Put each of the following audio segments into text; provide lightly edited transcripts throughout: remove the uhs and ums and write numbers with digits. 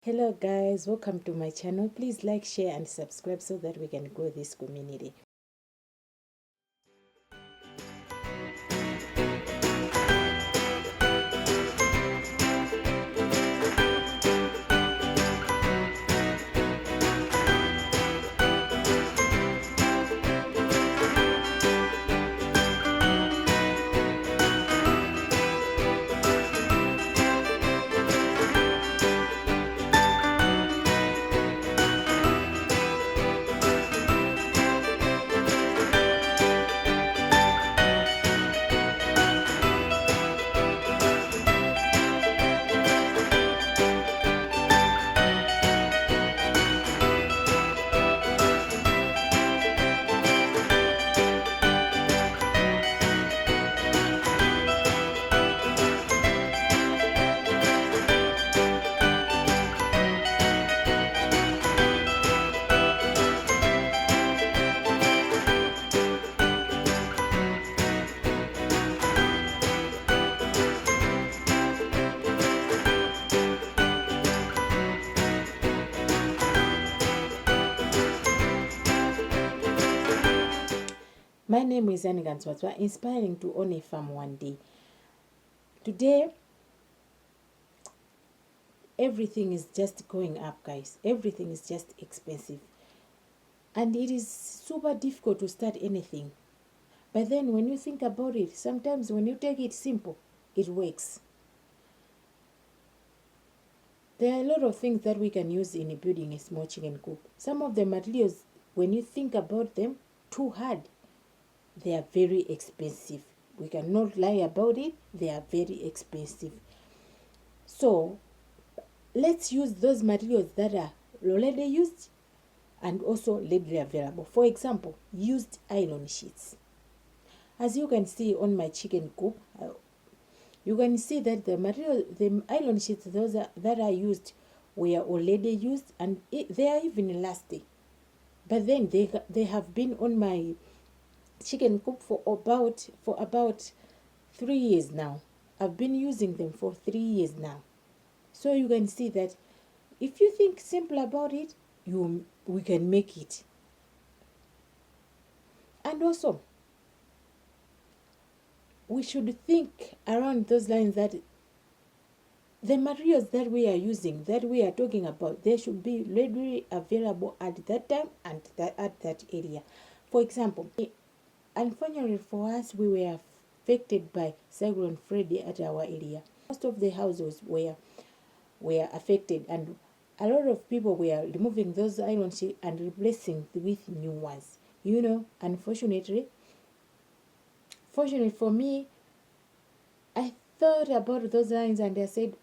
Hello guys, welcome to my channel. Please like, share and subscribe so that we can grow this community. My name is Aniganswatwa, inspiring to own a farm one day. Today, everything is just going up, guys. Everything is just expensive. And it is super difficult to start anything. But then when you think about it, sometimes when you take it simple, it works. There are a lot of things that we can use in building a small chicken coop. Some of the materials, when you think about them too hard, they are very expensive. We cannot lie about it. They are very expensive. So let's use those materials that are already used and also readily available. For example, used iron sheets. As you can see on my chicken coop, you can see that the iron sheets that are used were already used, and they are even lasting. But then they have been on my chicken coop for about 3 years now. I've been using them for 3 years now. So you can see that if you think simple about it, we can make it. And also, we should think around those lines that the materials that we are using, that we are talking about, they should be readily available at that time and at that area. For example, unfortunately for us, we were affected by Cyclone Freddy at our area. Most of the houses were affected, and a lot of people were removing those iron sheets and replacing with new ones. Unfortunately, fortunately for me, I thought about those lines and I said,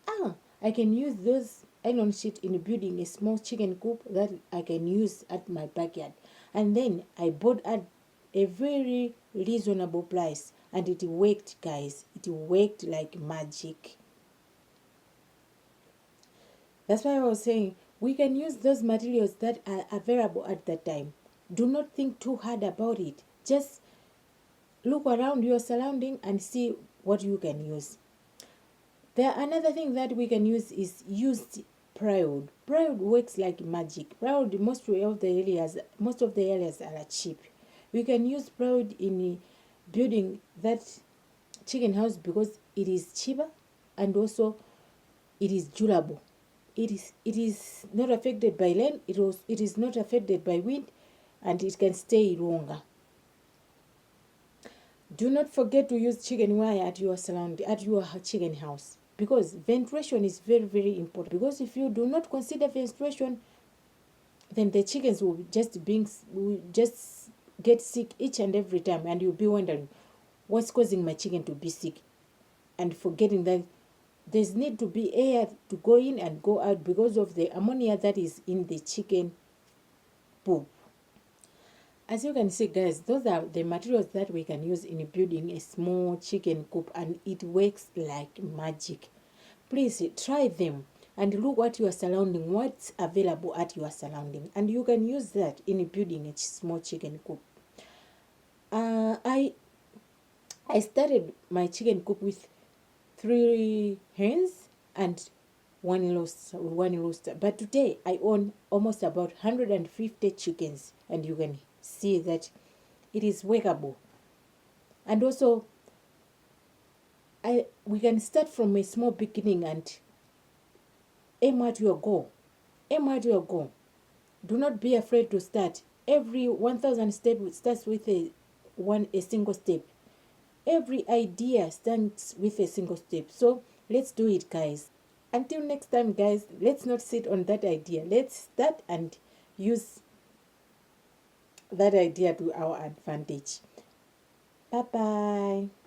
I can use those iron sheet in building a small chicken coop that I can use at my backyard. And then I bought at a very reasonable price, and it worked, guys. It worked like magic. That's why I was saying we can use those materials that are available at that time. Do not think too hard about it. Just look around your surrounding and see what you can use. Another thing that we can use is used plywood. Plywood works like magic. Plywood, most of the areas are cheap. We can use plywood in building that chicken house because it is cheaper and also it is durable. It is not affected by rain. It is not affected by wind, and it can stay longer. Do not forget to use chicken wire at your chicken house, because ventilation is very, very important. Because if you do not consider ventilation, then the chickens will just get sick each and every time, and you'll be wondering what's causing my chicken to be sick, and forgetting that there's need to be air to go in and go out because of the ammonia that is in the chicken poop. As you can see, guys, those are the materials that we can use in building a small chicken coop, and it works like magic. Please try them and look at your surrounding, what's available at your surrounding, and you can use that in building a small chicken coop. I started my chicken coop with 3 hens and one rooster. But today I own almost about 150 chickens, and you can see that it is workable. And also, we can start from a small beginning and aim at your goal. Aim at your goal. Do not be afraid to start. Every 1,000 step starts with a single step. Every idea starts with a single step. So let's do it, guys. Until next time, guys, let's not sit on that idea. Let's start and use that idea to our advantage. Bye bye.